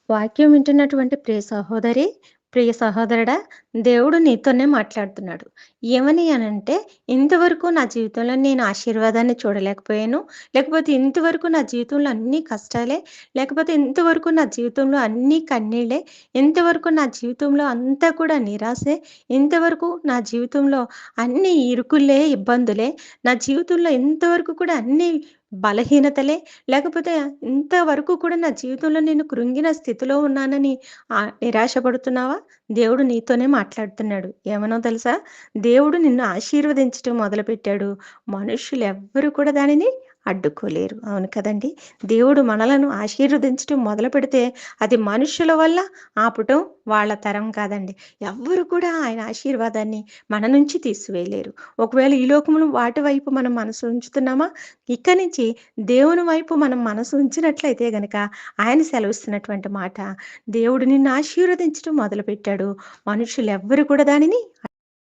వాక్యం వింటున్నటువంటి ప్రియ సహోదరి, ప్రియ సహోదరుడా, దేవుడు నీతోనే మాట్లాడుతున్నాడు. ఏమని అనంటే, ఇంతవరకు నా జీవితంలో నేను ఆశీర్వాదాన్ని చూడలేకపోయాను. లేకపోతే ఇంతవరకు నా జీవితంలో అన్నీ కష్టాలే. లేకపోతే ఇంతవరకు నా జీవితంలో అన్నీ కన్నీళ్ళే. ఇంతవరకు నా జీవితంలో అంతా కూడా నిరాశే. ఇంతవరకు నా జీవితంలో అన్నీ ఇరుకులే, ఇబ్బందులే. నా జీవితంలో ఇంతవరకు కూడా అన్నీ బలహీనతలే. లేకపోతే ఇంతవరకు కూడా నా జీవితంలో నేను కృంగిన స్థితిలో ఉన్నానని నిరాశపడుతున్నావా? దేవుడు నీతోనే మాట్లాడుతున్నాడు. ఏమనో తెలుసా? దేవుడు నిన్ను ఆశీర్వదించటం మొదలుపెట్టాడు. మనుష్యులెవ్వరు కూడా దానిని అడ్డుకోలేరు. అవును కదండీ! దేవుడు మనలను ఆశీర్వదించటం మొదలుపెడితే అది మనుష్యుల వల్ల ఆపటం వాళ్ళ తరం కాదండి. ఎవ్వరు కూడా ఆయన ఆశీర్వాదాన్ని మన నుంచి తీసివేయలేరు. ఒకవేళ ఈ లోకములో వాటి వైపు మనం మనసు ఉంచుతున్నామా? ఇక నుంచి దేవుని వైపు మనం మనసు ఉంచినట్లయితే గనక ఆయన సెలవిస్తున్నటువంటి మాట, దేవుడు నిన్ను ఆశీర్వదించటం మొదలుపెట్టాడు. మనుషులెవ్వరు కూడా దానిని